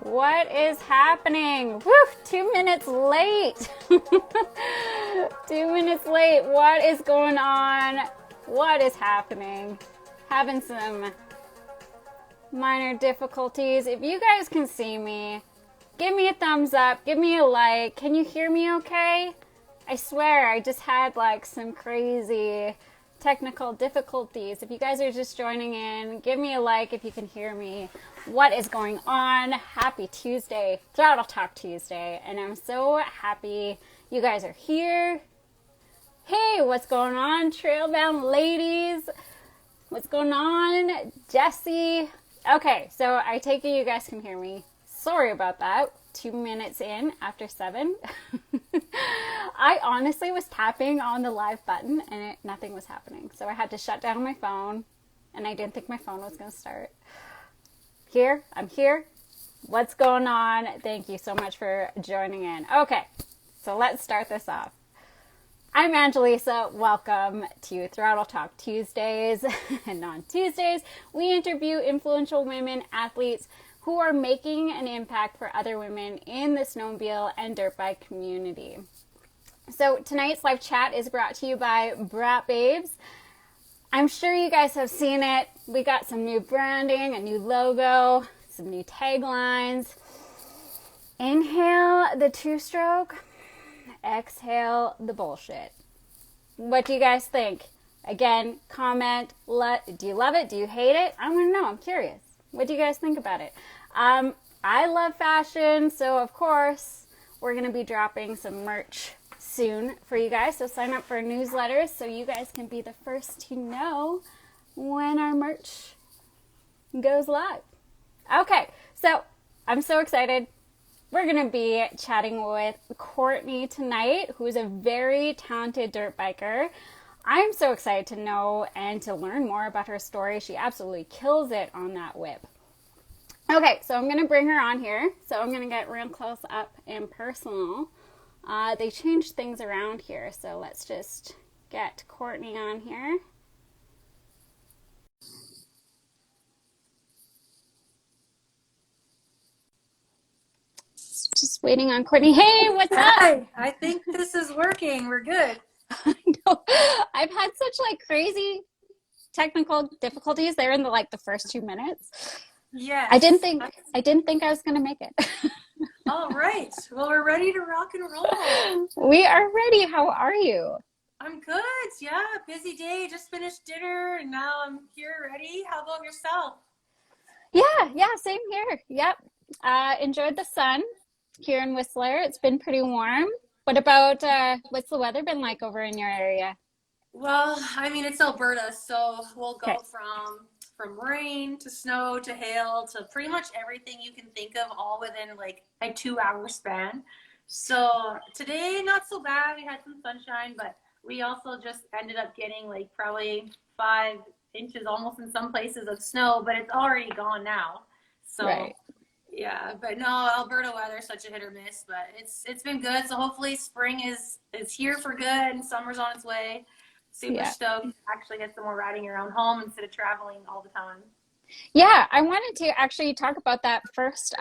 What is happening? Woo, 2 minutes late. 2 minutes late. What is going on? What is happening? Having some minor difficulties. If you guys can see me, give me a thumbs up. Give me a like. Can you hear me okay? I swear, I just had like some crazy technical difficulties. If you guys are just joining in, give me a like if you can hear me. What is going on? Happy Tuesday, Throttle Talk Tuesday, and I'm so happy you guys are here. Hey, what's going on, Trailbound ladies? What's going on, Jesse? Okay, so I take it you guys can hear me. Sorry about that. 2 minutes in after 7. I honestly was tapping on the live button and nothing was happening. So I had to shut down my phone and I didn't think my phone was going to start. Here, I'm here. What's going on? Thank you so much for joining in. Okay, so let's start this off. I'm Angelisa. Welcome to Throttle Talk Tuesdays. And on Tuesdays, we interview influential women athletes who are making an impact for other women in the snowmobile and dirt bike community. So tonight's live chat is brought to you by Braap Babes. I'm sure you guys have seen it. We got some new branding, a new logo, some new taglines. Inhale the two-stroke, exhale the bullshit. What do you guys think? Again, comment. Do you love it? Do you hate it? I want to know. I'm curious. What do you guys think about it? I love fashion, so of course we're going to be dropping some merch soon for you guys. So sign up for newsletters so you guys can be the first to know when our merch goes live. Okay, so I'm so excited. We're going to be chatting with Courtney tonight, who is a very talented dirt biker. I'm so excited to know and to learn more about her story. She absolutely kills it on that whip. Okay, so I'm going to bring her on here. So I'm going to get real close up and personal. They changed things around here, so let's just get Courtney on here. Just waiting on Courtney. Hey, what's up? Hi, I think this is working. We're good. I know. I've had such like crazy technical difficulties there in the first 2 minutes. Yes. I didn't think I was gonna make it. All right. Well, we're ready to rock and roll. We are ready. How are you? I'm good. Yeah, busy day. Just finished dinner and now I'm here ready. How about yourself? Yeah, same here. Yep. Enjoyed the sun here in Whistler. It's been pretty warm. What about what's the weather been like over in your area? Well, I mean, it's Alberta, so we'll Okay. go from rain to snow to hail to pretty much everything you can think of all within like a 2 hour span. So today, not so bad. We had some sunshine, but we also just ended up getting like probably 5 inches almost in some places of snow, but it's already gone now. So Right. yeah, but no, Alberta weather such a hit or miss, but it's been good. So hopefully spring is here for good and summer's on its way. Super Yeah. stoked to actually get some more riding around home instead of traveling all the time. Yeah, I wanted to actually talk about that first,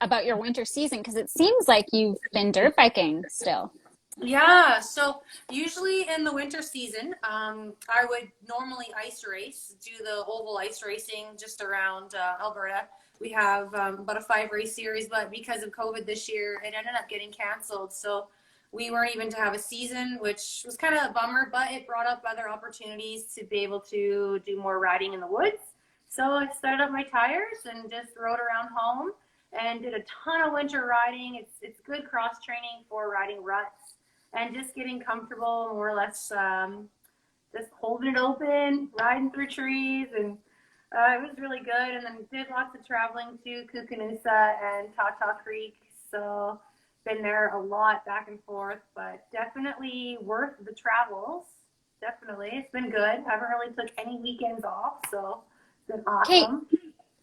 about your winter season, because it seems like you've been dirt biking still. Yeah, so usually in the winter season, I would normally ice race, do the oval ice racing just around Alberta. We have about a 5 race series, but because of COVID this year, it ended up getting canceled. So we weren't even to have a season, which was kind of a bummer, but it brought up other opportunities to be able to do more riding in the woods. So I started up my tires and just rode around home and did a ton of winter riding. It's good cross training for riding ruts and just getting comfortable, more or less, just holding it open, riding through trees, and it was really good. And then did lots of traveling to Kukanoosa and Tata Creek, so been there a lot back and forth, but definitely worth the travels. Definitely, it's been good. Haven't really took any weekends off, so it's been Okay, awesome.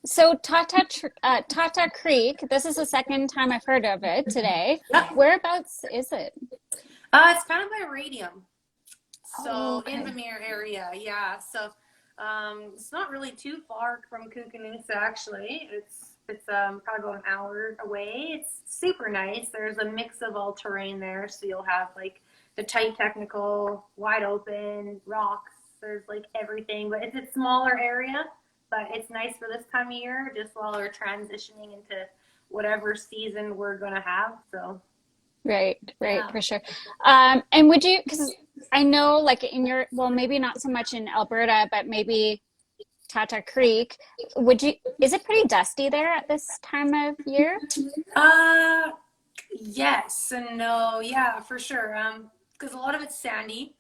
so Tata Creek, this is the second time I've heard of it today. Yep. Whereabouts is it? It's kind of by Radium. Oh, So in okay. the Mirror area, yeah. So it's not really too far from Kukanoosa, actually. It's It's probably about an hour away. It's super nice. There's a mix of all terrain there, so you'll have like the tight technical, wide open, rocks. There's like everything, but it's a smaller area. But it's nice for this time of year, just while we're transitioning into whatever season we're gonna have. So Right, right, yeah. for sure. And would you, because I know like in your, well, maybe not so much in Alberta, but maybe Tata Creek, would you, is it pretty dusty there at this time of year? Uh, yes and no. Yeah, for sure. Because a lot of it's sandy,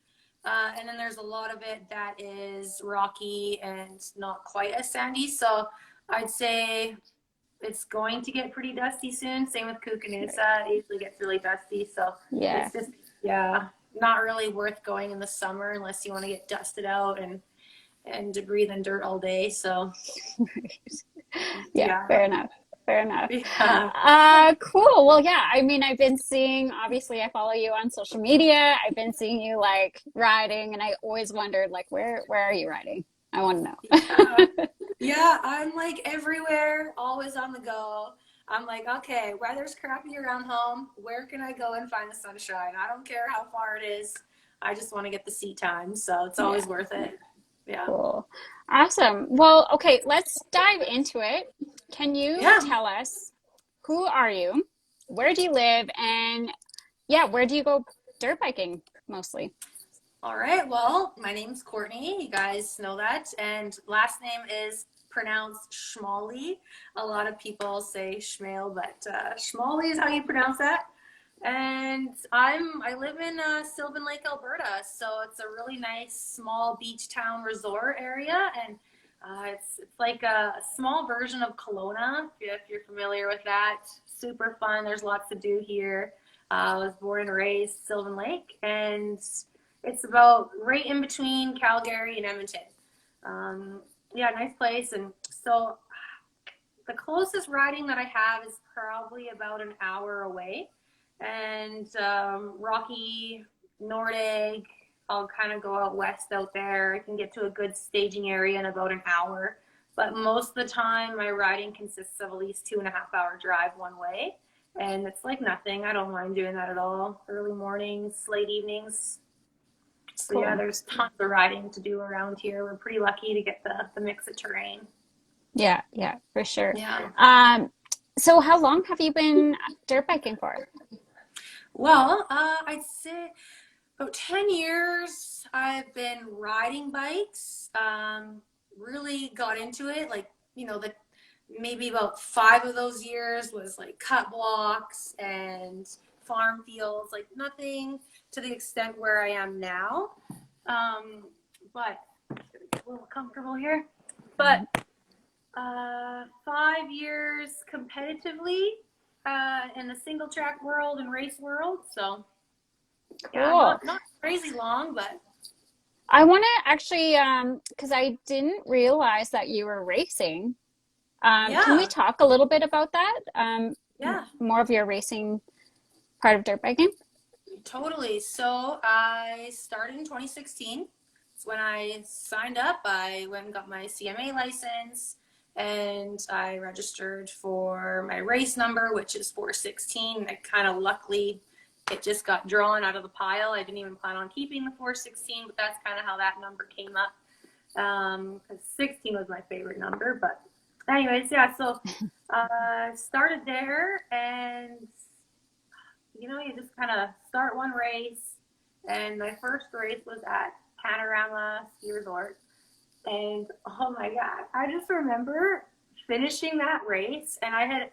and then there's a lot of it that is rocky and not quite as sandy. So I'd say it's going to get pretty dusty soon. Same with Kukanusa. It usually gets really dusty. So Yeah. it's just, yeah, not really worth going in the summer unless you want to get dusted out and breathe in dirt all day. So Yeah, yeah. fair enough. Fair enough. Yeah. Cool. Well, yeah, I mean, I've been seeing, obviously, I follow you on social media. I've been seeing you like riding, and I always wondered, like, where are you riding? I want to Yeah. know. Yeah, I'm like everywhere, always on the go. I'm like, okay, weather's crappy around home. Where can I go and find the sunshine? I don't care how far it is. I just want to get the seat time, so it's Yeah, always worth it. Yeah. cool. Awesome. Well, okay, let's dive into it. Can you Yeah. tell us who are you? Where do you live? And yeah, where do you go dirt biking mostly? All right. Well, my name's Courtney. You guys know that. And last name is pronounced Schmale. A lot of people say Schmale, but Schmale is how you pronounce that. And I live in Sylvan Lake, Alberta. So it's a really nice small beach town resort area, and it's like a small version of Kelowna, if you're familiar with that. Super fun. There's lots to do here. I was born and raised Sylvan Lake, and it's about right in between Calgary and Edmonton. Yeah, nice place. And so the closest riding that I have is probably about an hour away. And Rocky, Nordig, I'll kind of go out west out there. I can get to a good staging area in about an hour. But most of the time, my riding consists of at least 2.5 hour drive one way. And it's like nothing. I don't mind doing that at all. Early mornings, late evenings. So yeah, Cool. there's tons of riding to do around here. We're pretty lucky to get the mix of terrain. Yeah, yeah, for sure. Yeah. Um, so how long have you been dirt biking for? Well, I'd say about 10 years I've been riding bikes. Really got into it. Like, the maybe about 5 of those years was like cut blocks and farm fields, like nothing to the extent where I am now. But a little comfortable here. But 5 years competitively in the single track world and race world. So yeah, Cool. not crazy long, but I want to actually, because I didn't realize that you were racing. Can we yeah, talk a little bit about that? yeah, More of your racing part of dirt biking? totally. So I started in 2016. It's when I signed up. I went and got my CMA license, and I registered for my race number, which is 416. I kind of luckily, it just got drawn out of the pile. I didn't even plan on keeping the 416, but that's kind of how that number came up. 'Cause 16 was my favorite number, but anyways, yeah. So started there, and you just kind of start one race. And my first race was at Panorama Ski Resort. And oh my God, I just remember finishing that race. And I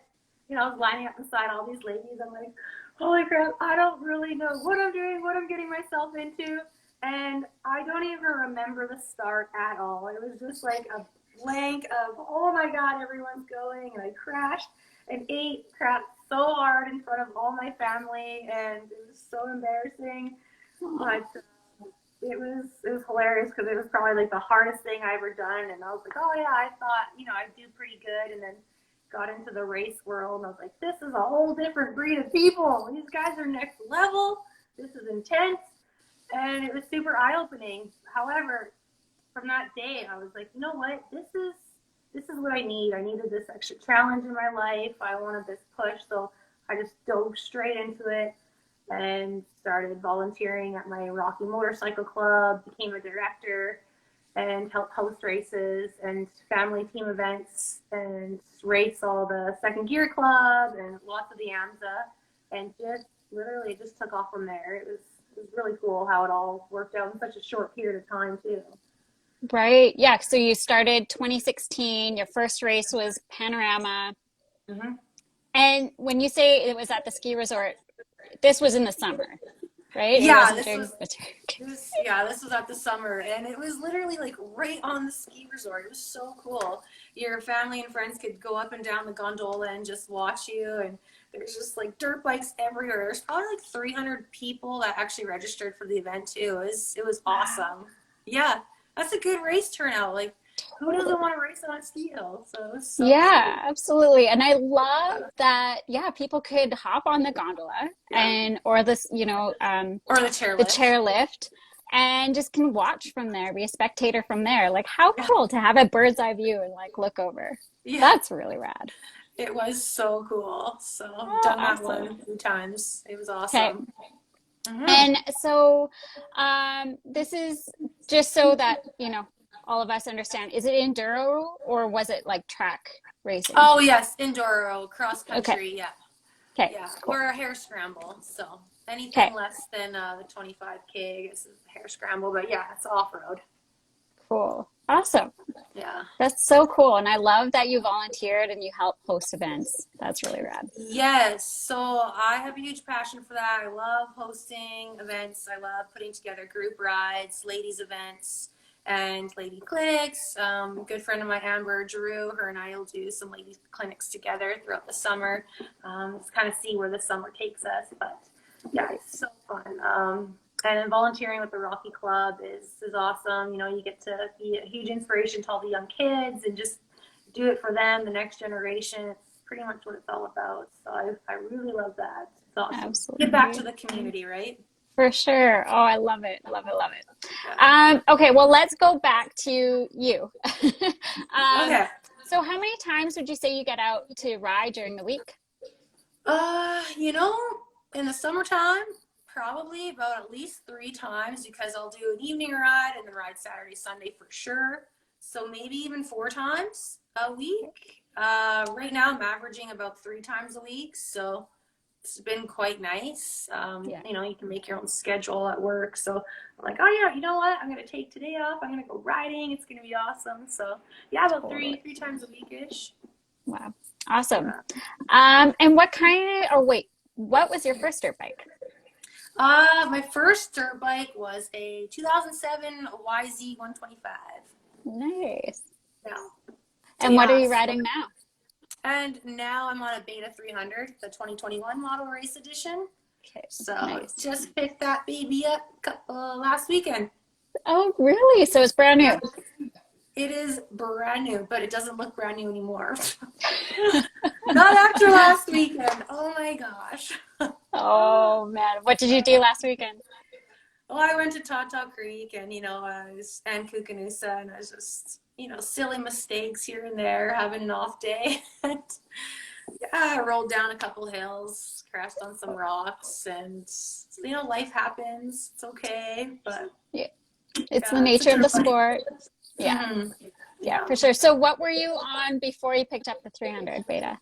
was lining up beside all these ladies. I'm like, holy crap, I don't really know what I'm doing, what I'm getting myself into. And I don't even remember the start at all. It was just like a blank of, oh my God, everyone's going. And I crashed and ate crap so hard in front of all my family. And it was so embarrassing. But it was hilarious because it was probably like the hardest thing I ever done. And I was like, oh yeah, I thought, I'd do pretty good. And then got into the race world and I was like, this is a whole different breed of people. These guys are next level. This is intense. And it was super eye-opening. However, from that day, I was like, you know what? this is what I need. I needed this extra challenge in my life. I wanted this push. So I just dove straight into it and started volunteering at my Rocky Motorcycle Club, became a director, and helped host races and family team events and race all the second gear club and lots of the AMSA, and just literally just took off from there. It was really cool how it all worked out in such a short period of time too. Right. Yeah. So you started 2016. Your first race was Panorama. Mm-hmm. And when you say it was at the ski resort, this was in the summer, right? It Yeah, wasn't during the this was at the summer, and it was literally like right on the ski resort. It was so cool. Your family and friends could go up and down the gondola and just watch you, and there's just like dirt bikes everywhere. There's probably like 300 people that actually registered for the event too. It was awesome. Yeah, that's a good race turnout. Like, who doesn't want to race on a ski hill? So it was so Yeah, cool. absolutely. And I love that, yeah, people could hop on the gondola Yeah, or this, or the the chairlift. chairlift and just can watch from there, be a spectator from there. Like how Yeah, cool to have a bird's eye view and like look over. yeah. That's really rad. It was so cool. So I've Oh, done that one awesome. a few times. It was Okay. awesome. Hmm. And so this is just so that, all of us understand. Is it enduro or was it like track racing? Oh yes, enduro, cross Okay. country. Yeah, Okay. yeah. Cool. Or a hair scramble. So Okay. anything less than the 25K, I guess, is a hair scramble. But yeah, it's off road. Cool. Awesome. Yeah. That's so cool. And I love that you volunteered and you help host events. That's really rad. Yes. So I have a huge passion for that. I love hosting events. I love putting together group rides, ladies events, and lady clinics. A good friend of mine, Amber Drew, her and I will do some lady clinics together throughout the summer. Let's kind of see where the summer takes us. But yeah, it's so fun. And then volunteering with the Rocky Club is awesome. You know, you get to be a huge inspiration to all the young kids and just do it for them, the next generation. It's pretty much what it's all about. So I really love that. It's awesome. Give back to Absolutely. the community, right? For sure. Oh, I love it. Love it. Love it. Yeah. Okay, well, let's go back to you. um, Okay. so how many times would you say you get out to ride during the week? You know, in the summertime, probably about at least 3 times because I'll do an evening ride and then ride Saturday, Sunday for sure. So maybe even 4 times a week. Right now I'm averaging about 3 times a week. So it's been quite nice. Yeah, You know, you can make your own schedule at work. So I'm like, oh yeah, you know what? I'm gonna take today off. I'm gonna go riding. It's gonna be awesome. So yeah, about totally. three times a week-ish. Wow. Awesome. Yeah. And what was your first dirt bike? My first dirt bike was a 2007 YZ 125. Nice. Yeah. So And what are yeah. you riding now? And now I'm on a Beta 300, the 2021 model race edition. Okay, So nice. just picked that baby up last weekend. Oh, really? So it's brand Yeah. new. It is brand new, but it doesn't look brand new anymore. Not after last weekend. Oh my gosh. Oh man, what did you do last weekend? Well, I went to Tata Creek and, and Kukanoosa, and I was just, silly mistakes here and there, having an off day. And yeah, I rolled down a couple hills, crashed on some rocks, and, life happens. It's okay, but Yeah, it's the yeah, it's a nature of the dirt bike. sport. Yeah, Mhm. yeah, Yeah. for sure. So what were you on before you picked up the 300 Beta?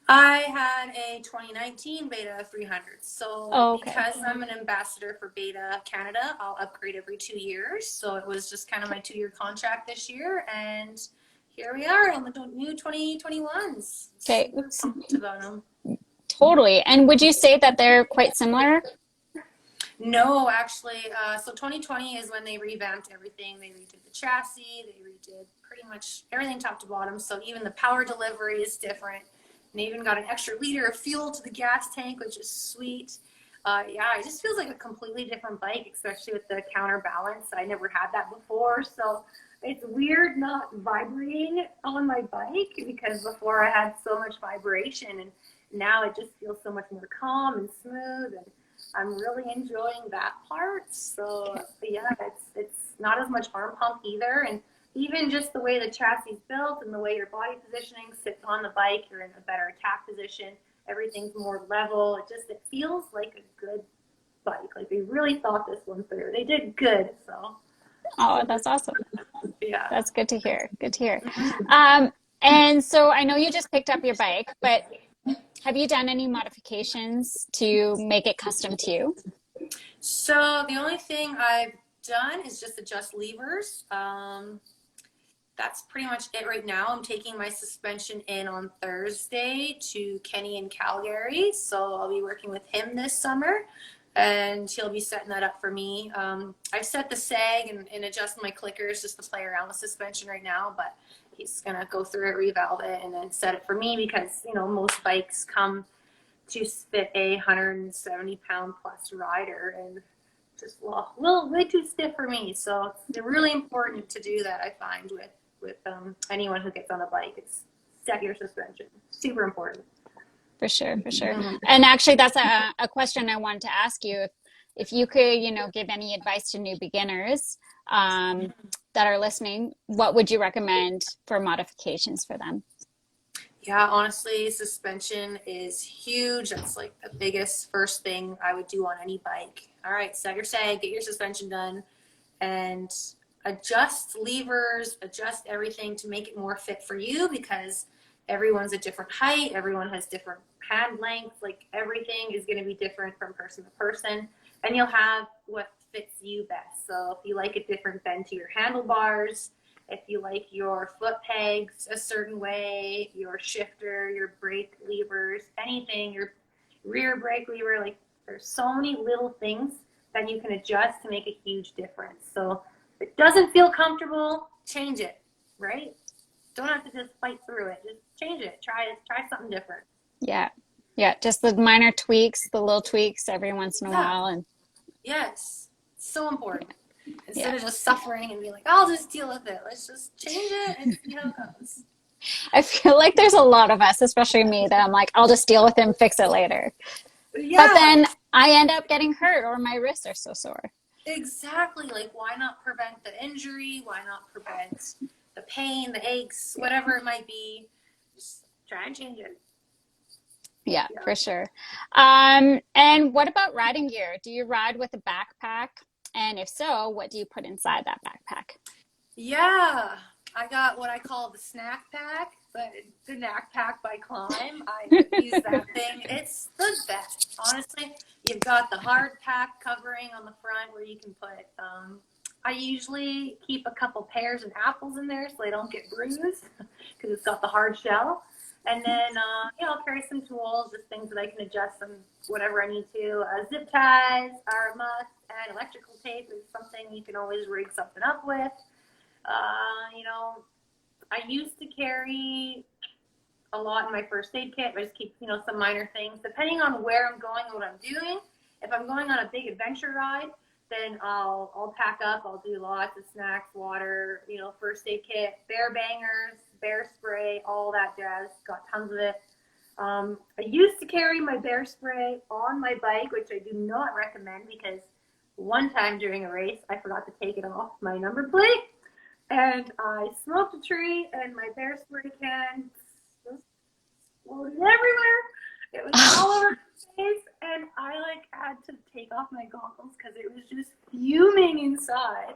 I had a 2019 Beta 300. So Oh, okay. because I'm an ambassador for Beta Canada, I'll upgrade every 2 years. So it was just kind of my 2-year contract this year. And here we are on the new 2021s. Okay, Super pumped about them. totally. And would you say that they're quite similar? No, actually. So 2020 is when they revamped everything. They redid the chassis. They redid pretty much everything top to bottom. So even the power delivery is different. And they even got an extra liter of fuel to the gas tank, which is sweet. Yeah, it just feels like a completely different bike, especially with the counterbalance. I never had that before. So it's weird not vibrating on my bike because before I had so much vibration, and now it just feels so much more calm and smooth, and I'm really enjoying that part. So yeah, it's not as much arm pump either, and even just the way the chassis is built and the way your body positioning sits on the bike, you're in a better attack position. Everything's more level. It feels like a good bike. Like they really thought this one through. They did good. So Oh, that's awesome. yeah. That's good to hear. Good to hear. And so I know you just picked up your bike, but have you done any modifications to make it custom to you? So the only thing I've done is just adjust levers. That's pretty much it right now. I'm taking my suspension in on Thursday to Kenny in Calgary. So I'll be working with him this summer and he'll be setting that up for me. I've set the sag and adjust my clickers just to play around with suspension right now, but he's going to go through it, revalve it, and then set it for me because, you know, most bikes come to fit a 170-pound plus rider and just a little way too stiff for me. So it's really important to do that, I find, with anyone who gets on a bike. It's set your suspension. Super important. For sure, for sure. And actually, that's a question I wanted to ask you. If you could, you know, give any advice to new beginners that are listening, what would you recommend for modifications for them? Yeah, honestly, suspension is huge. That's like the biggest first thing I would do on any bike. All right, set your sag, get your suspension done, and adjust levers, adjust everything to make it more fit for you because everyone's a different height, everyone has different pad lengths, like everything is going to be different from person to person, and you'll have what fits you best. So if you like a different bend to your handlebars, if you like your foot pegs a certain way, your shifter, your brake levers, anything, your rear brake lever, like there's so many little things that you can adjust to make a huge difference. So if it doesn't feel comfortable, change it, right? Don't have to just fight through it. Just change it. Try something different. Yeah. Yeah. Just the minor tweaks, the little tweaks every once in a while. And yes, so important. Instead of just suffering and being like, I'll just deal with it. Let's just change it and see how it goes. I feel like there's a lot of us, especially me, that I'm like, I'll just deal with him, fix it later. Yeah. But then I end up getting hurt or my wrists are so sore. Exactly. Like, why not prevent the injury? Why not prevent the pain, the aches, whatever it might be? Just try and change it. Yeah, for sure. And what about riding gear? Do you ride with a backpack? And if so, what do you put inside that backpack? Yeah, I got what I call the snack pack, but the knack pack by Climb. I use that thing. It's the best. Honestly, you've got the hard pack covering on the front where you can put, I usually keep a couple pears and apples in there so they don't get bruised because it's got the hard shell. And then, I'll carry some tools, just things that I can adjust them, whatever I need to. Zip ties are a must, and electrical tape is something you can always rig something up with. I used to carry a lot in my first aid kit. I just keep, some minor things. Depending on where I'm going and what I'm doing, if I'm going on a big adventure ride, then I'll pack up. I'll do lots of snacks, water, first aid kit, bear bangers, bear spray, all that jazz. Got tons of it. I used to carry my bear spray on my bike, which I do not recommend because one time during a race, I forgot to take it off my number plate. And I smoked a tree, and my bear spray can just exploded everywhere. It was all over my face, and I had to take off my goggles because it was just fuming inside.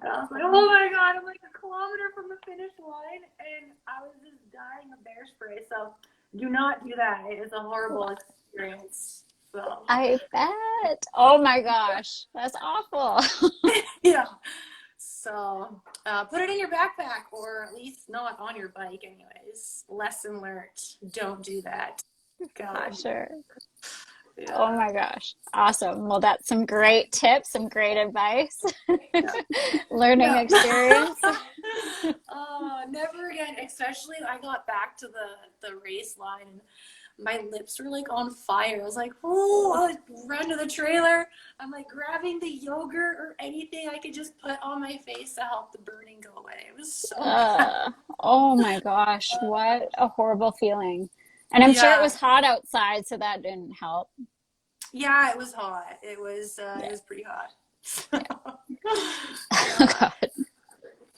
And I was like, oh my God, I'm like a kilometer from the finish line, and I was just dying of bear spray. So do not do that. It is a horrible experience. So. I bet. Oh my gosh, that's awful. Yeah. So put it in your backpack, or at least not on your bike anyways. Lesson learned. Don't do that. God. Sure. Yeah. Oh my gosh. Awesome. Well, that's some great tips, some great advice. Yeah. Learning experience. Never again. Especially I got back to the race line and my lips were on fire. I was like, oh, I run to the trailer. I'm grabbing the yogurt or anything I could just put on my face to help the burning go away. It was so bad. Oh my gosh, what a horrible feeling. And I'm sure it was hot outside, so that didn't help. Yeah, it was hot. It was pretty hot. Oh God.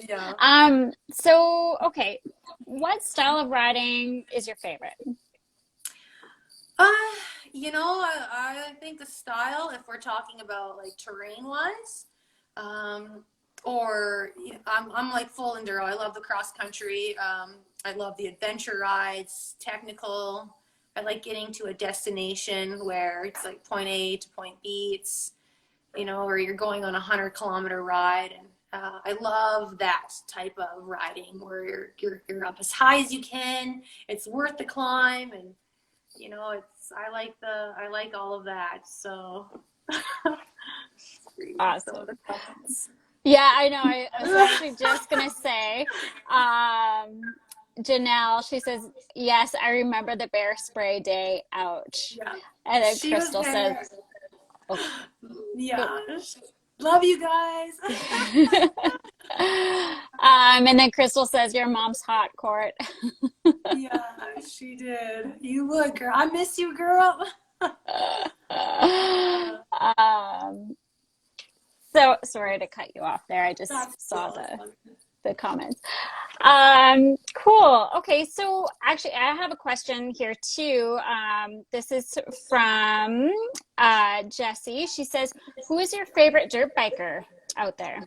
Yeah. So okay, what style of riding is your favorite? Uh, I think the style, if we're talking about like terrain wise, um, or I'm like full enduro. I love the cross country. I love the adventure rides, technical. I like getting to a destination where it's like point A to point B. It's, or you're going on a 100-kilometer ride, and I love that type of riding where you're up as high as you can. It's worth the climb, and I like all of that. So reading some of Awesome. the comments. Yeah, I know. I was actually just gonna say, Janelle, she says, yes, I remember the bear spray day. Ouch. Yeah, And then she was Crystal says, there. oh, oh. Yeah, love you guys. And then Crystal says, your mom's hot, Court. Yeah, she did. You would, girl. I miss you, girl. Um, so sorry to cut you off there. I just That's saw cool. the comments. Cool. Okay, so actually, I have a question here too. This is from Jessie. She says, "Who is your favorite dirt biker out there?"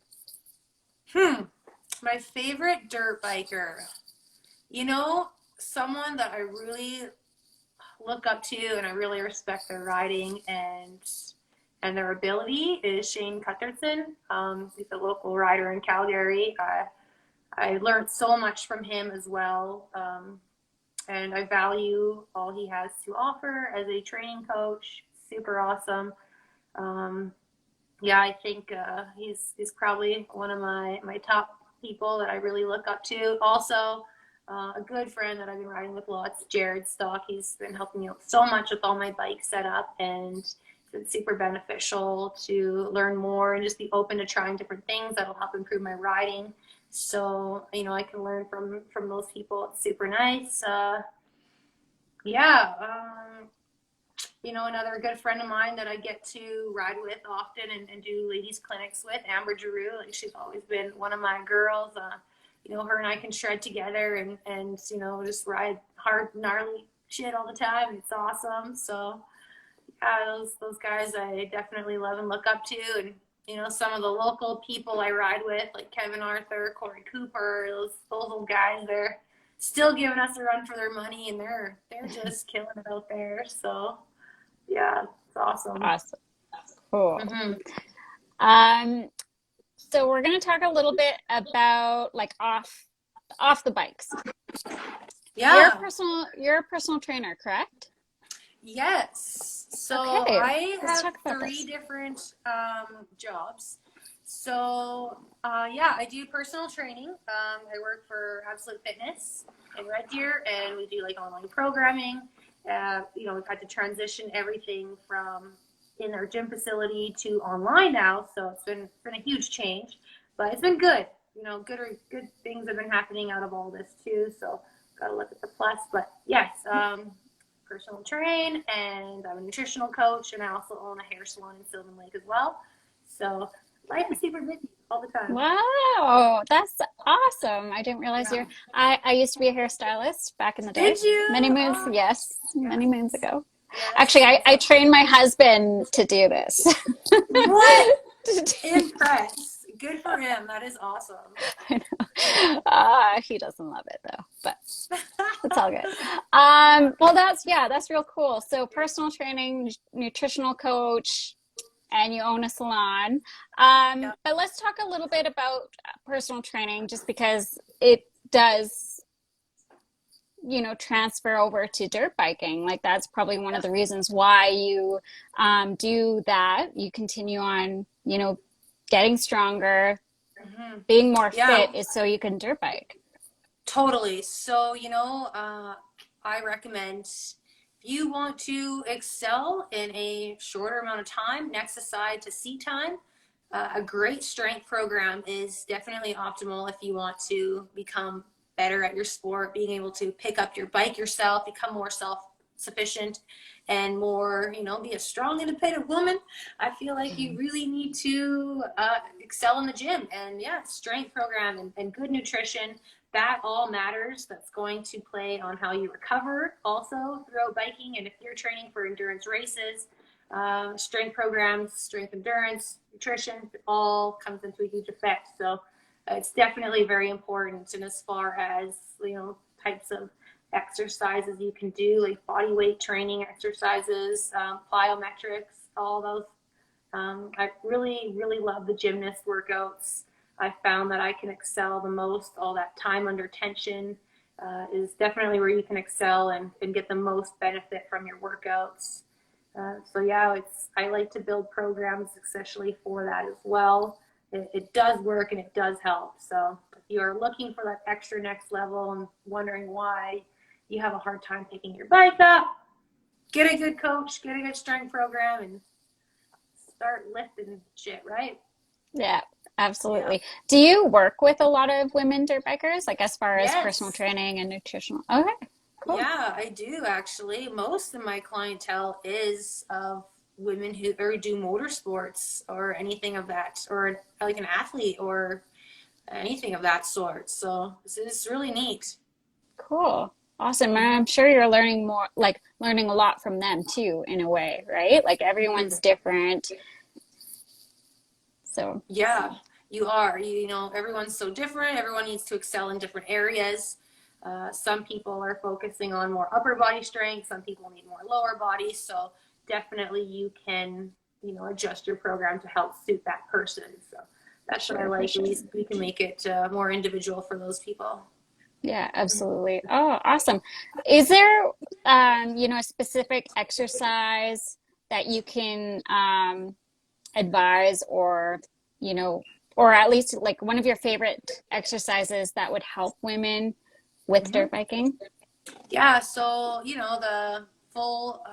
My favorite dirt biker. Someone that I really look up to and I really respect their riding and their ability is Shane Cuthbertson. He's a local rider in Calgary. I learned so much from him as well, and I value all he has to offer as a training coach. Super awesome. Um, yeah, I think he's probably one of my top people that I really look up to. Also, a good friend that I've been riding with lots, Jared Stock. He's been helping me out so much with all my bike setup, and it's been super beneficial to learn more and just be open to trying different things that'll help improve my riding. So I can learn from those people. It's super nice. Yeah. Another good friend of mine that I get to ride with often and do ladies clinics with, Amber Giroux. Like, she's always been one of my girls. Her and I can shred together and just ride hard, gnarly shit all the time. It's awesome. So yeah, those guys I definitely love and look up to. And some of the local people I ride with, like Kevin Arthur, Corey Cooper, those old guys, they're still giving us a run for their money, and they're just killing it out there. So yeah, it's awesome. Awesome. Cool. Mm-hmm. So we're going to talk a little bit about like off the bikes. Yeah. You're a personal trainer, correct? Yes. So Okay, I let's have talk about three this. different jobs. So yeah, I do personal training. I work for Absolute Fitness in Red Deer, and we do like online programming. We've had to transition everything from in our gym facility to online now, so it's been a huge change, but it's been good. Good things have been happening out of all this too. So gotta look at the plus. But yes, personal train, and I'm a nutritional coach, and I also own a hair salon in Sylvan Lake as well. So life is super busy all the time. Wow, that's awesome. I didn't realize Yeah. I used to be a hairstylist back in the day. Did you? Many moons, Oh, yes, yes. many moons ago. Yes. Actually, I trained my husband to do this. What? Impressed. Good for him. That is awesome. I know. He doesn't love it though, but it's all good. Well, that's real cool. So personal training, nutritional coach, and you own a salon. Yeah. But let's talk a little bit about personal training, just because it does, transfer over to dirt biking. Like that's probably one of the reasons why you do that. You continue on, getting stronger, Mm-hmm. being more Yeah. fit is so you can dirt bike. Totally. So, I recommend if you want to excel in a shorter amount of time, next aside to seat time, a great strength program is definitely optimal if you want to become better at your sport, being able to pick up your bike yourself, become more sufficient and more, be a strong, independent woman, I feel like you really need to excel in the gym. And yeah, strength program and good nutrition, that all matters. That's going to play on how you recover also throughout biking. And if you're training for endurance races, strength programs, strength endurance, nutrition, it all comes into a huge effect. So it's definitely very important. And as far as, types of exercises you can do, like body weight training exercises, plyometrics, all those. I really, really love the gymnast workouts. I found that I can excel the most. All that time under tension is definitely where you can excel and get the most benefit from your workouts. So yeah, I like to build programs especially for that as well. It does work and it does help. So if you're looking for that extra next level and wondering why you have a hard time picking your bike up, get a good coach, get a good strength program, and start lifting shit, right? Yeah, absolutely. Yeah. Do you work with a lot of women dirt bikers, like as far as personal training and nutritional? Okay, cool. Yeah, I do actually. Most of my clientele is of women who do motorsports or anything of that, or like an athlete or anything of that sort. So it's really neat. Cool. Awesome. And I'm sure you're learning more, like learning a lot from them too, in a way, right? Like everyone's different. So yeah, you are. Everyone's so different. Everyone needs to excel in different areas. Some people are focusing on more upper body strength. Some people need more lower body. So definitely you can, adjust your program to help suit that person. So that's what I like. At least we can make it more individual for those people. Yeah, absolutely. Oh, awesome. Is there, a specific exercise that you can advise or, or at least like one of your favorite exercises that would help women with dirt biking? Yeah, so, the full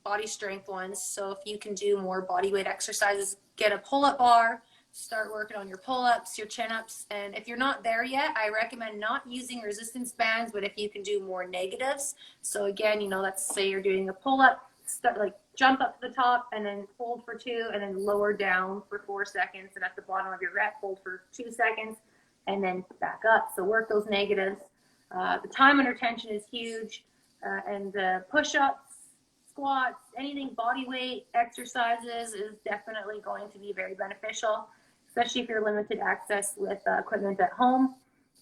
body strength ones. So if you can do more body weight exercises, get a pull-up bar, start working on your pull-ups, your chin-ups. And if you're not there yet, I recommend not using resistance bands, but if you can do more negatives. So again, let's say you're doing a pull-up, start like jump up to the top and then hold for 2 and then lower down for 4 seconds. And at the bottom of your rep, hold for 2 seconds and then back up. So work those negatives. The time under tension is huge. And push-ups, squats, anything body weight exercises is definitely going to be very beneficial, especially if you're limited access with equipment at home.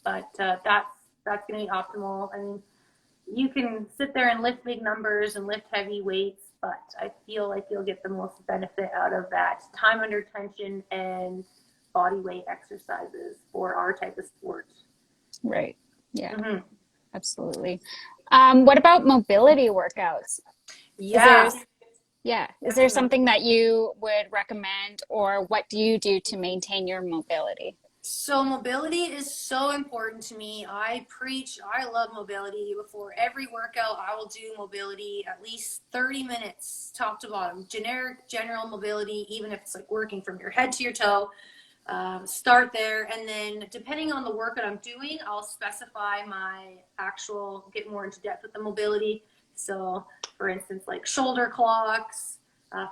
But that's going to be optimal. I mean, you can sit there and lift big numbers and lift heavy weights, but I feel like you'll get the most benefit out of that time under tension and body weight exercises for our type of sport. Right. Yeah, absolutely. What about mobility workouts? Yeah. Is there something that you would recommend, or what do you do to maintain your mobility? So mobility is so important to me. I love mobility. Before every workout, I will do mobility at least 30 minutes, top to bottom. General mobility, even if it's like working from your head to your toe. Start there, and then depending on the work that I'm doing, I'll specify get more into depth with the mobility. So for instance, like shoulder clocks,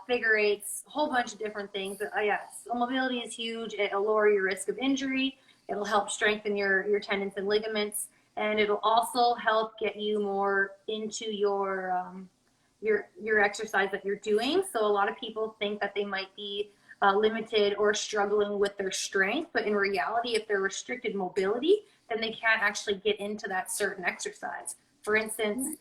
figure eights, a whole bunch of different things. Yes, mobility is huge. It'll lower your risk of injury. It'll help strengthen your tendons and ligaments, and it'll also help get you more into your exercise that you're doing. So a lot of people think that they might be limited or struggling with their strength, but in reality, if they're restricted mobility, then they can't actually get into that certain exercise. For instance,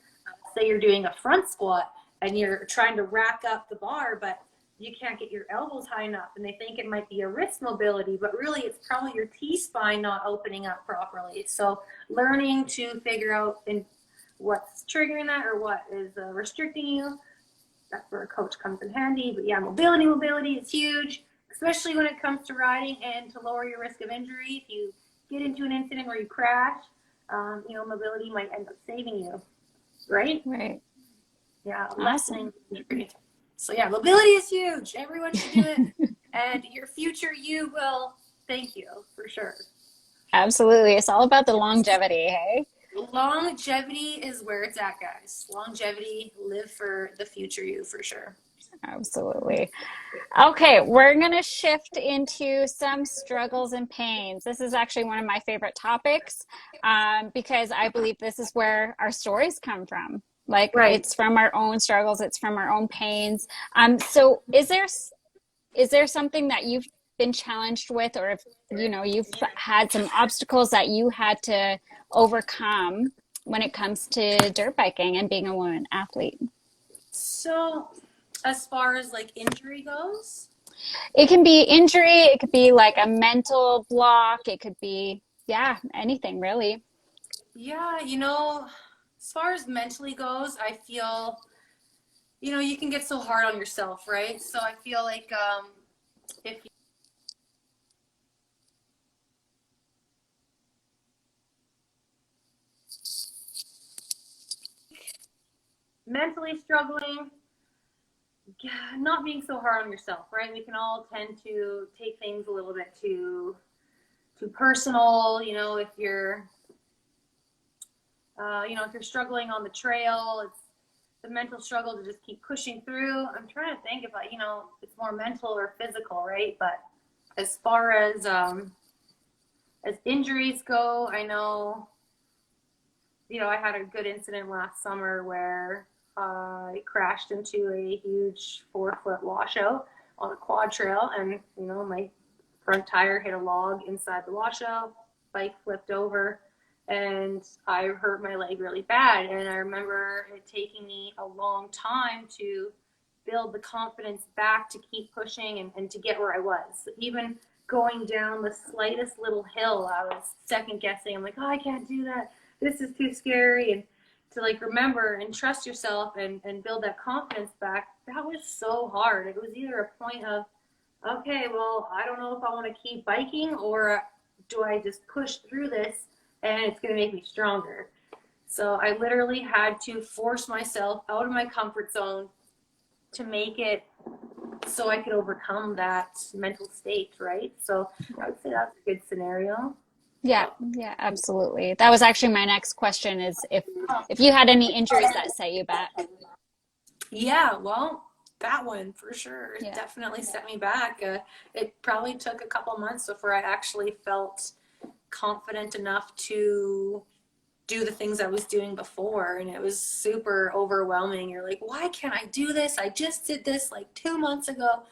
say you're doing a front squat and you're trying to rack up the bar, but you can't get your elbows high enough, and they think it might be your wrist mobility, but really it's probably your T-spine not opening up properly. So learning to figure out what's triggering that or what is restricting you, that's where a coach comes in handy. But yeah, mobility is huge, especially when it comes to riding and to lower your risk of injury. If you get into an incident where you crash, mobility might end up saving you, right? Right. Yeah, lessening injury. So yeah, mobility is huge. Everyone should do it. And your future you will thank you for sure. Absolutely. It's all about the longevity, hey? Longevity is where it's at, guys. Longevity, live for the future you for sure. Absolutely. Okay, we're going to shift into some struggles and pains. This is actually one of my favorite topics because I believe this is where our stories come from. Like Right. it's from our own struggles, it's from our own pains. So is there something that you've been challenged with, or if you've had some obstacles that you had to overcome when it comes to dirt biking and being a woman athlete? So, as far as like injury goes, It can be injury, it could be like a mental block, it could be, yeah, anything really. yeah, as far as mentally goes, I feel, you can get so hard on yourself, right? So I feel like if you're mentally struggling, yeah, not being so hard on yourself, right? We can all tend to take things a little bit too personal. If you're struggling on the trail, it's the mental struggle to just keep pushing through. I'm trying to think if it's more mental or physical, right? But as far as injuries go, I know, I had a good incident last summer where I crashed into a huge 4-foot washout on a quad trail, and my front tire hit a log inside the washout. Bike flipped over, and I hurt my leg really bad. And I remember it taking me a long time to build the confidence back to keep pushing and to get where I was. Even going down the slightest little hill, I was second guessing. I'm like, oh, I can't do that. This is too scary. And to like remember and trust yourself and build that confidence back, that was so hard. It was either a point of, okay, well, I don't know if I want to keep biking, or do I just push through this and it's going to make me stronger. So I literally had to force myself out of my comfort zone to make it so I could overcome that mental state, right? So I would say that's a good scenario. Yeah, yeah, absolutely. That was actually my next question is if you had any injuries that set you back. Yeah, well, that one for sure. It Yeah. definitely set me back. It probably took a couple months before I actually felt confident enough to do the things I was doing before. And it was super overwhelming. You're like, why can't I do this? I just did this like 2 months ago.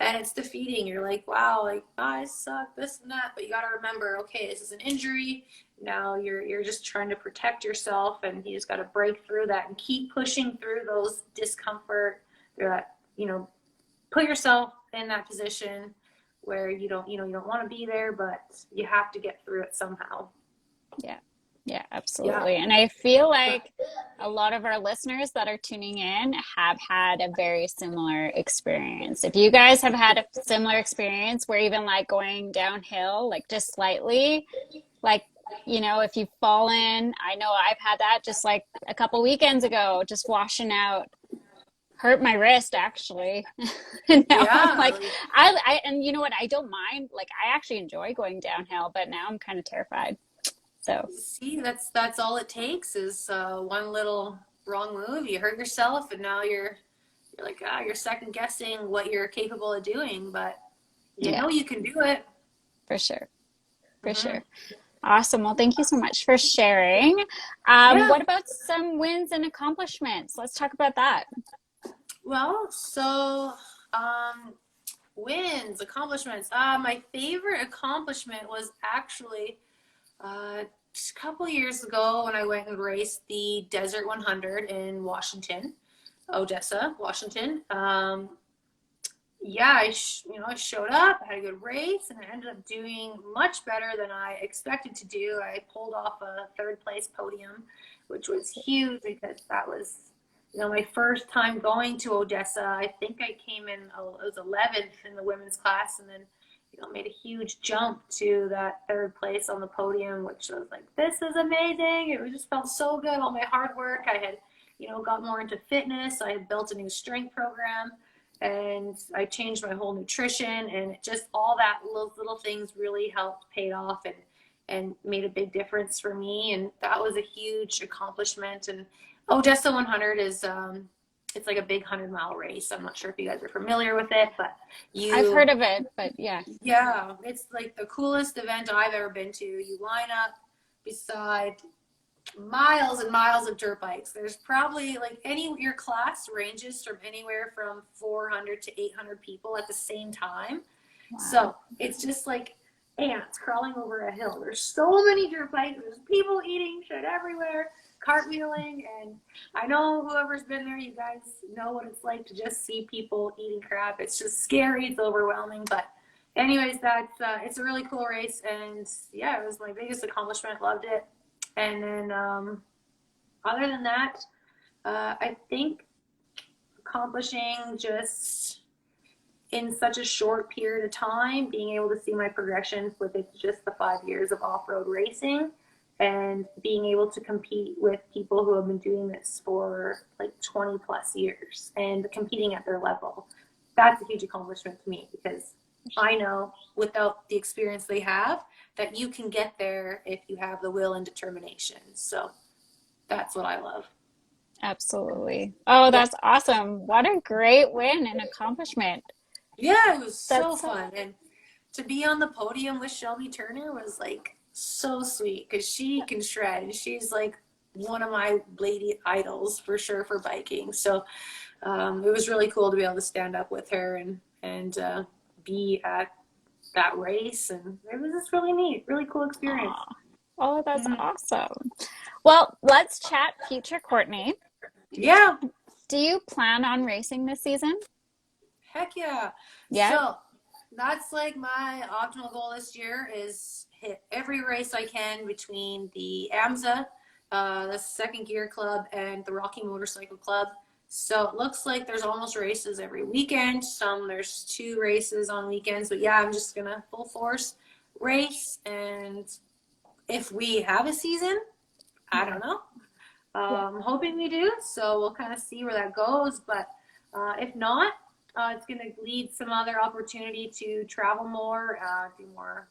And it's defeating. You're like, wow, like, oh, I suck, this and that. But you got to remember, okay, this is an injury. Now you're just trying to protect yourself, and you just got to break through that and keep pushing through those discomfort. Through that, put yourself in that position where you don't want to be there, but you have to get through it somehow. Yeah. Yeah, Yeah. absolutely. And I feel like a lot of our listeners that are tuning in have had a very similar experience. If you guys have had a similar experience where even like going downhill, like just slightly, like, if you've fallen, I know I've had that just like a couple weekends ago, just washing out, hurt my wrist actually. And now I'm Yeah. like, and you know what? I don't mind. Like, I actually enjoy going downhill, but now I'm kind of terrified. So. See, that's all it takes is one little wrong move. You hurt yourself, and now you're like, you're second guessing what you're capable of doing, but Yeah, you can do it. for sure. For Hmm. sure. Awesome. Well, thank you so much for sharing. Yeah. What about some wins and accomplishments? Let's talk about that. Well, so wins, accomplishments. My favorite accomplishment was actually just a couple years ago when I went and raced the Desert 100 in Washington, Odessa, Washington. Yeah, I showed up, I had a good race, and I ended up doing much better than I expected to do. I pulled off a third place podium, which was huge because that was, my first time going to Odessa. I think I came in, it was 11th in the women's class, and then, made a huge jump to that third place on the podium, which I was like, this is amazing. It just felt so good. All my hard work. I had, got more into fitness. I had built a new strength program, and I changed my whole nutrition, and it just all that little things really helped paid off. And and made a big difference for me. And that was a huge accomplishment. And Odessa 100 is, it's like a big 100-mile race. I'm not sure if you guys are familiar with it, but I've heard of it, but yeah. yeah, it's like the coolest event I've ever been to. You line up beside miles and miles of dirt bikes. There's probably like your class ranges from anywhere from 400 to 800 people at the same time. Wow. So it's just like ants crawling over a hill. There's so many dirt bikes. There's people eating shit everywhere, cartwheeling. And I know whoever's been there, you guys know what it's like to just see people eating crap. It's just scary. It's overwhelming. But anyways, it's a really cool race. And yeah, it was my biggest accomplishment. Loved it. And then other than that, I think accomplishing just in such a short period of time, being able to see my progression within just the 5 years of off-road racing and being able to compete with people who have been doing this for like 20 plus years and competing at their level. That's a huge accomplishment to me because I know without the experience they have that you can get there if you have the will and determination. So that's what I love. Absolutely. Oh, that's awesome. What a great win and accomplishment. Yeah, it was so fun. And to be on the podium with Shelby Turner was like so sweet because she can shred and she's like one of my lady idols for sure for biking. So it was really cool to be able to stand up with her and be at that race, and it was just really neat, really cool experience. Oh, that's awesome. Well, let's chat future Courtney. Yeah. Do you plan on racing this season? Heck yeah. Yeah. So that's like my optimal goal this year is hit every race I can between the AMSA, the Second Gear Club, and the Rocky Motorcycle Club. So it looks like there's almost races every weekend. There's 2 races on weekends. But yeah, I'm just going to full force race. And if we have a season, I don't know. I'm hoping we do. So we'll kind of see where that goes. But if not, it's going to lead some other opportunity to travel more, do more,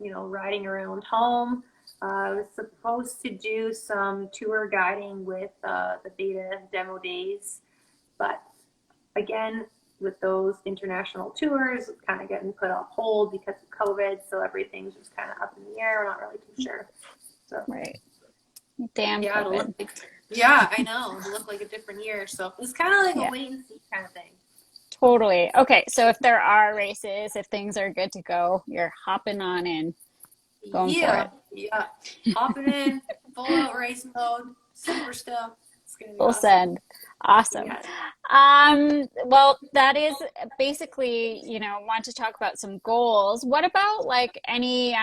riding around home. I was supposed to do some tour guiding with the beta demo days, but again, with those international tours, it's kind of getting put on hold because of COVID, so everything's just kind of up in the air. We're not really too sure. So right. Damn yeah, COVID. Yeah, I know. It'll look like a different year, so it's kind of like a wait and see kind of thing. Totally. Okay, so if there are races, if things are good to go, you're hopping on in. Going for it. Yeah. Hopping in, full out race mode, super stuff. It's gonna be Full awesome. send. Awesome. Yeah. Well, that is basically, want to talk about some goals. What about like any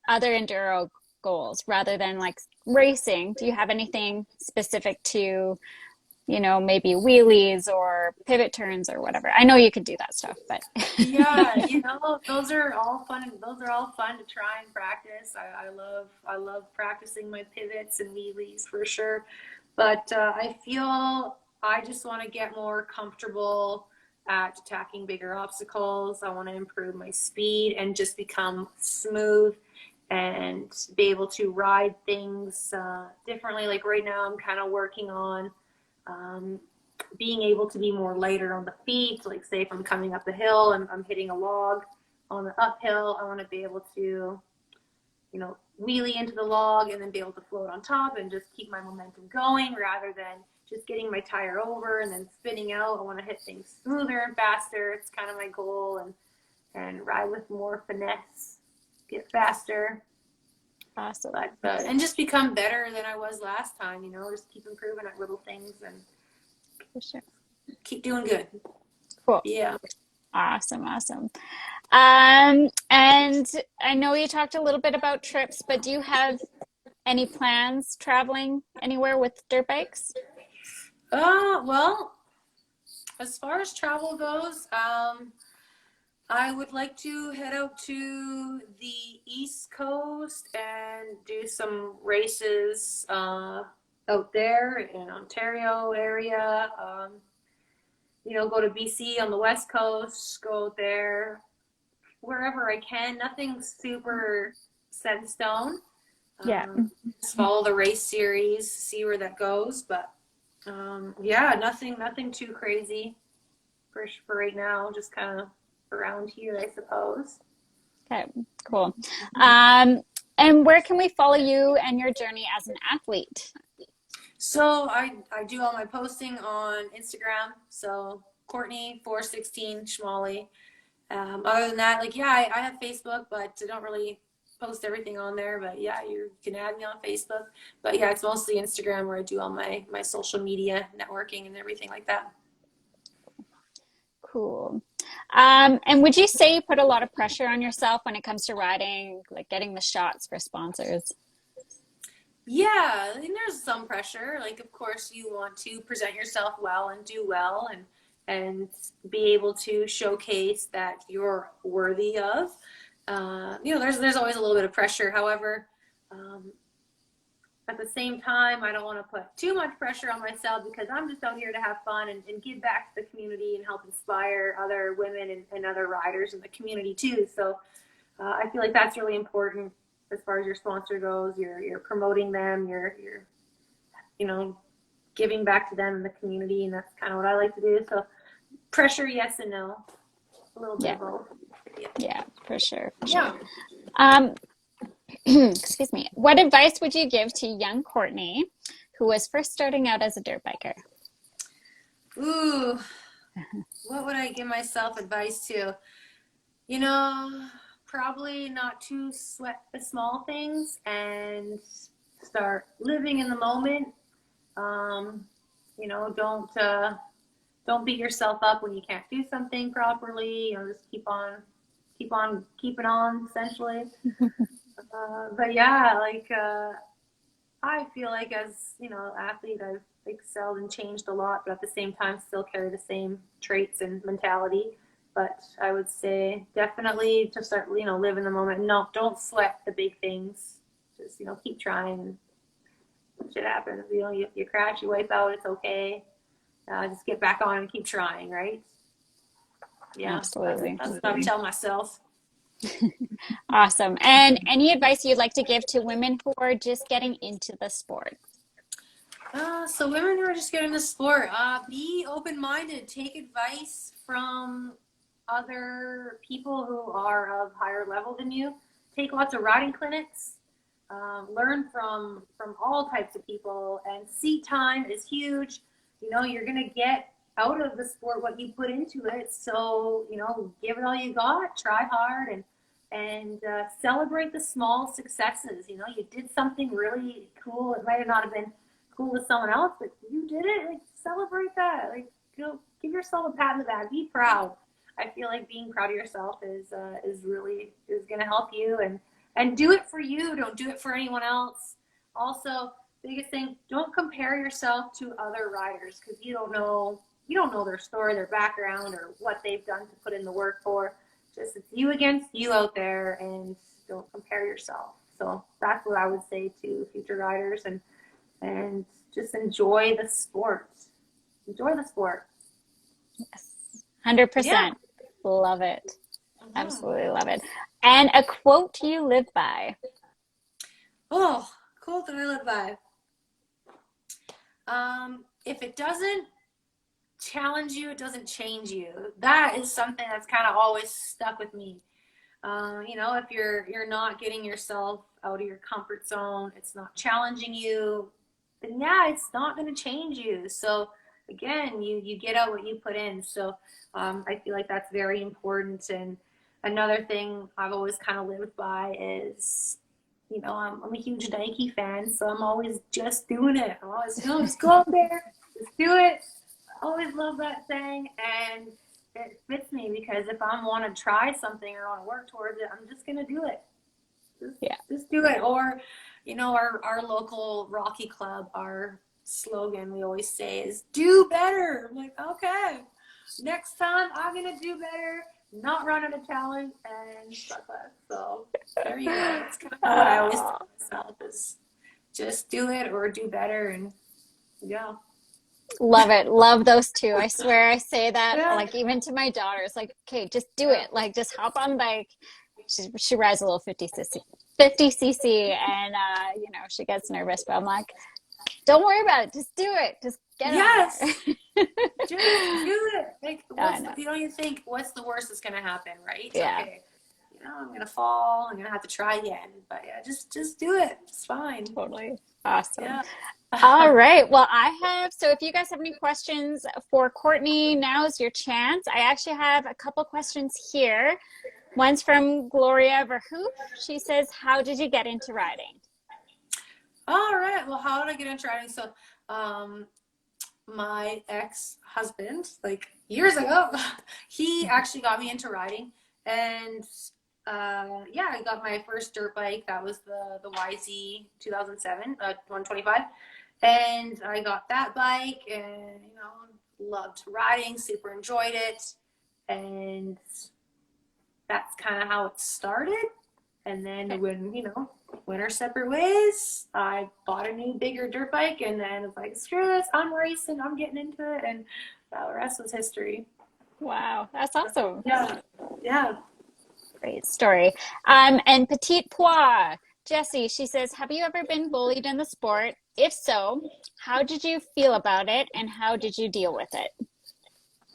other enduro goals rather than like racing? Do you have anything specific to, maybe wheelies or pivot turns or whatever? I know you could do that stuff, but yeah, those are all fun. Those are all fun to try and practice. I love practicing my pivots and wheelies for sure. But I feel I just want to get more comfortable at attacking bigger obstacles. I want to improve my speed and just become smooth and be able to ride things differently. Like right now, I'm kind of working on being able to be more lighter on the feet. Like say if I'm coming up the hill and I'm hitting a log on the uphill, I want to be able to, wheelie into the log and then be able to float on top and just keep my momentum going rather than just getting my tire over and then spinning out. I want to hit things smoother and faster. It's kind of my goal, and ride with more finesse, get faster. Awesome. But and just become better than I was last time, just keep improving at little things and for sure. Keep doing good. Cool. Yeah. Awesome. And I know you talked a little bit about trips, but do you have any plans traveling anywhere with dirt bikes? Well, as far as travel goes, I would like to head out to the East Coast and do some races out there in Ontario area. Go to BC on the West Coast, go there wherever I can. Nothing super set in stone. Yeah. Just follow the race series, see where that goes. But yeah, nothing too crazy for right now. Just kind of around here, I suppose. Okay, cool. And where can we follow you and your journey as an athlete? So I do all my posting on Instagram. So Courtney 416 Schmale. Other than that, like, yeah, I have Facebook, but I don't really post everything on there. But yeah, you can add me on Facebook. But yeah, it's mostly Instagram where I do all my social media networking and everything like that. Cool. And would you say you put a lot of pressure on yourself when it comes to riding, like getting the shots for sponsors? Yeah, I think there's some pressure. Like, of course, you want to present yourself well and do well, and be able to showcase that you're worthy of. There's always a little bit of pressure. However, at the same time, I don't want to put too much pressure on myself because I'm just out here to have fun and give back to the community and help inspire other women and other riders in the community too. So I feel like that's really important as far as your sponsor goes. You're promoting them. You're giving back to them in the community, and that's kind of what I like to do. So pressure, yes and no, a little bit of both. Yeah, for sure. Yeah. Excuse me. What advice would you give to young Courtney, who was first starting out as a dirt biker? Ooh, what would I give myself advice to? Probably not to sweat the small things and start living in the moment. Don't beat yourself up when you can't do something properly. Just keep on keeping on, essentially. But yeah, I feel like as athlete, I've excelled and changed a lot, but at the same time, still carry the same traits and mentality. But I would say definitely to start, live in the moment. No, don't sweat the big things. Just keep trying. Shit happens. You crash, you wipe out. It's okay. Just get back on and keep trying, right? Yeah, Absolutely. That's what I tell myself. Awesome. And any advice you'd like to give to women who are just getting into the sport? So women who are just getting into sport, be open-minded. Take advice from other people who are of higher level than you. Take lots of riding clinics. Learn from all types of people. And seat time is huge. You're going to get out of the sport what you put into it. So, give it all you got. Try hard and celebrate the small successes. You did something really cool. It might not have been cool to someone else, but you did it. Like, celebrate that. Like, give yourself a pat on the back. Be proud. I feel like being proud of yourself is going to help you and do it for you. Don't do it for anyone else. Also, biggest thing, don't compare yourself to other riders because you don't know their story, their background, or what they've done to put in the work for. Just it's you against you out there, and don't compare yourself. So that's what I would say to future riders, and just enjoy the sport. Enjoy the sport. Yes, 100%. Yeah. Love it. Absolutely love it. And a quote you live by. Oh, quote that I live by. If it doesn't challenge you, it doesn't change you. That is something that's kind of always stuck with me. If you're not getting yourself out of your comfort zone, it's not challenging you, then yeah, it's not going to change you. So again, you get out what you put in. So I feel like that's very important. And another thing I've always kind of lived by is, I'm a huge Nike fan, so I'm always just doing it. I'm always, just go out there, just do it. I always love that saying, and it fits me because if I want to try something or want to work towards it, I'm just going to do it. Just do it. Or, our local Rocky Club, our slogan we always say is do better. I'm like, okay, next time I'm going to do better, not run out of challenge and suck less. So there you go. It's kind of what I always tell myself is just do it or do better. And yeah. Love it. Love those two. I swear I say that like even to my daughters, like, okay, just do it. Like just hop on the bike. She rides a little 50cc 50cc, and she gets nervous, but I'm like, don't worry about it. Just do it. Just get on there. Just do it. Like, I you think, what's the worst that's gonna happen, right? Yeah. Okay, I'm gonna fall. I'm gonna have to try again. But yeah, just do it. It's fine. Totally. Awesome. Yeah. All right. Well, so if you guys have any questions for Courtney, now's your chance. I actually have a couple questions here. One's from Gloria Verhoef. She says, how did you get into riding? All right. Well, how did I get into riding? So, my ex-husband, like years ago, he actually got me into riding, and I got my first dirt bike. That was the YZ 2007 125, and I got that bike, and loved riding, super enjoyed it, and that's kind of how it started. And then when went our separate ways, I bought a new bigger dirt bike, and then it's like, screw this, I'm racing, I'm getting into it, and the rest was history. Wow, that's awesome. Yeah. Great story. And Petite Pois, Jessie, she says, have you ever been bullied in the sport? If so, how did you feel about it, and how did you deal with it?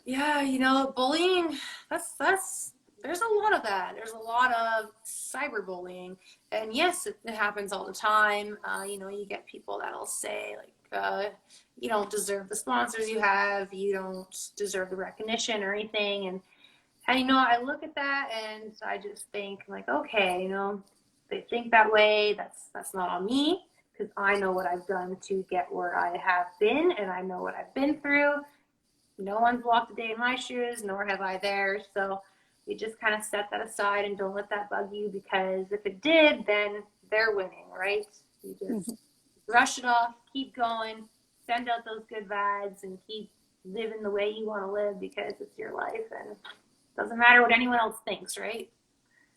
Yeah, bullying, there's a lot of that. There's a lot of cyberbullying. And yes, it happens all the time. You get people that'll say, like, you don't deserve the sponsors you have, you don't deserve the recognition or anything. And I look at that and I just think, like, okay, they think that way. That's not on me, because I know what I've done to get where I have been, and I know what I've been through. No one's walked a day in my shoes, nor have I theirs. So you just kind of set that aside and don't let that bug you, because if it did, then they're winning, right? You just brush it off, keep going, send out those good vibes, and keep living the way you want to live, because it's your life, and it doesn't matter what anyone else thinks, right?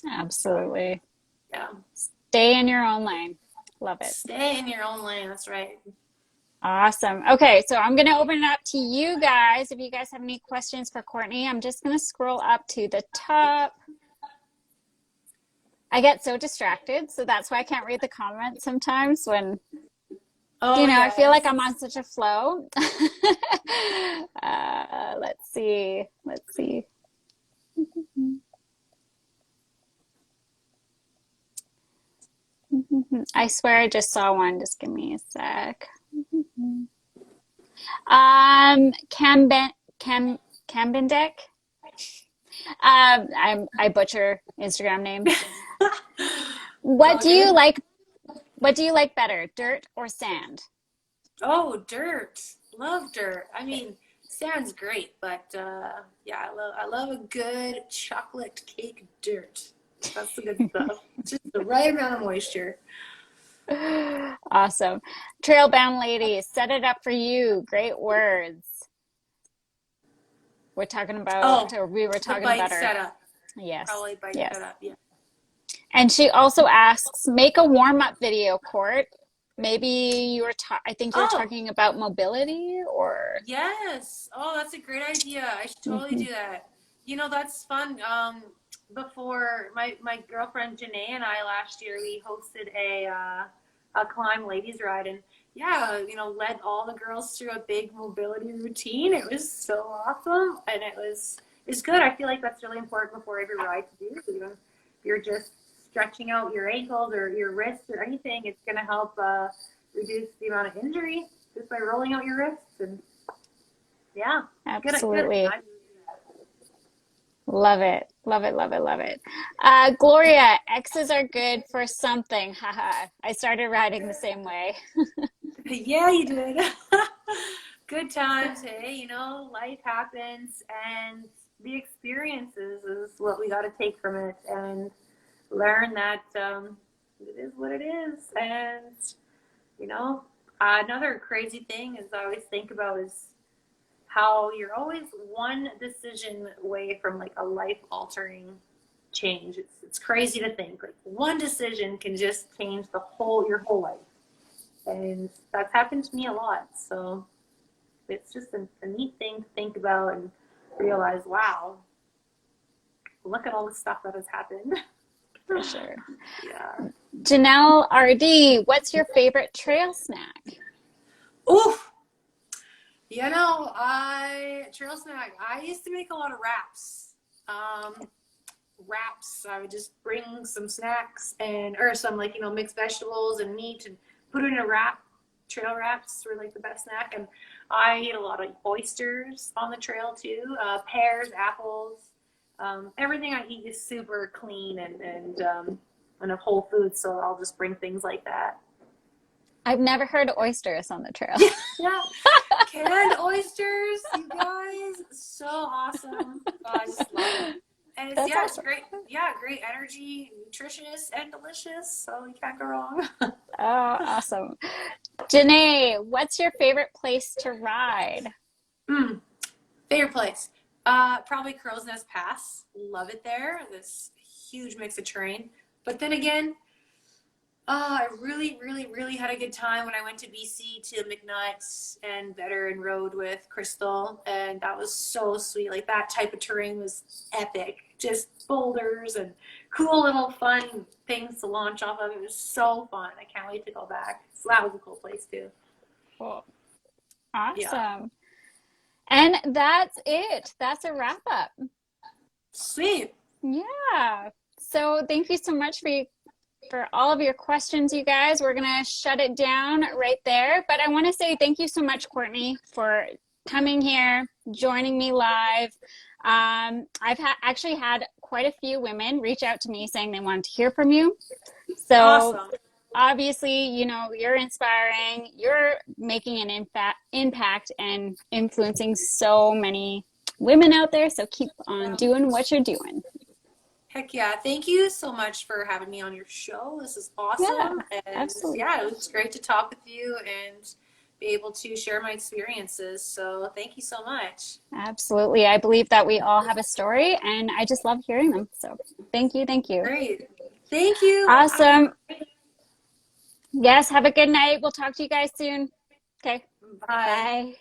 Absolutely. Yeah. Stay in your own lane. Love it. Stay in your own lane. That's right. Awesome. Okay, so I'm going to open it up to you guys. If you guys have any questions for Courtney, I'm just going to scroll up to the top. I get so distracted, so that's why I can't read the comments sometimes when, I feel like I'm on such a flow. Let's see. I swear I just saw one. Just give me a sec. Cambindek. I butcher Instagram names. What do you like? What do you like better, dirt or sand? Oh, dirt. Love dirt. I mean, sand's great, but I love a good chocolate cake dirt. That's the good stuff. Just the right amount of moisture. Awesome. Trailbound ladies, set it up for you. Great words. We were talking about bike setup. Yes. Probably bike yes. setup, yeah. And she also asks, make a warm-up video, Court. Maybe I think you were talking about mobility, or? Yes. Oh, that's a great idea. I should totally do that. That's fun. Before my girlfriend Janae and I last year, we hosted a climb ladies ride, and led all the girls through a big mobility routine. It was so awesome, and it was good. I feel like that's really important before every ride to do. So, if you're just stretching out your ankles or your wrists or anything, it's going to help reduce the amount of injury just by rolling out your wrists. And yeah, absolutely. Good. Love it. Love it. Love it. Love it. Gloria, X's are good for something. Haha. I started riding the same way. Yeah, you did. Good times. Hey, life happens, and the experiences is what we got to take from it and learn that it is what it is. And, another crazy thing is I always think about is how you're always one decision away from like a life-altering change. It's crazy to think like one decision can just change your whole life, and that's happened to me a lot. So it's just a neat thing to think about and realize, wow, look at all the stuff that has happened. For sure. Yeah. Janelle RD, what's your favorite trail snack? Oof. Trail snack. I used to make a lot of wraps. I would just bring some snacks or some mixed vegetables and meat and put it in a wrap. Trail wraps were like the best snack, and I eat a lot of oysters on the trail too. Pears, apples, everything I eat is super clean and of whole foods. So I'll just bring things like that. I've never heard of oysters on the trail. Yeah, canned oysters, you guys, so awesome. Oh, I just love it. And That's awesome. It's great. Yeah, great energy, nutritious, and delicious. So you can't go wrong. Oh, awesome. Janae, what's your favorite place to ride? Favorite place? Probably Crow's Nest Pass. Love it there. This huge mix of terrain. But then again, I really, really, really had a good time when I went to BC to McNutt and Better and rode with Crystal, and that was so sweet. Like that type of terrain was epic. Just boulders and cool little fun things to launch off of. It was so fun. I can't wait to go back. So that was a cool place too. Cool. Awesome. Yeah. And that's it. That's a wrap up. Sweet. Yeah. So thank you so much for all of your questions, you guys. We're going to shut it down right there. But I want to say thank you so much, Courtney, for coming here, joining me live. I've actually had quite a few women reach out to me saying they wanted to hear from you. So Awesome. Obviously, you're inspiring, you're making an impact and influencing so many women out there. So keep on doing what you're doing. Heck yeah. Thank you so much for having me on your show. This is awesome. Yeah, and absolutely. Yeah, it was great to talk with you and be able to share my experiences. So thank you so much. Absolutely. I believe that we all have a story and I just love hearing them. So thank you. Thank you. Great. Thank you. Awesome. Yes. Have a good night. We'll talk to you guys soon. Okay. Bye. Bye.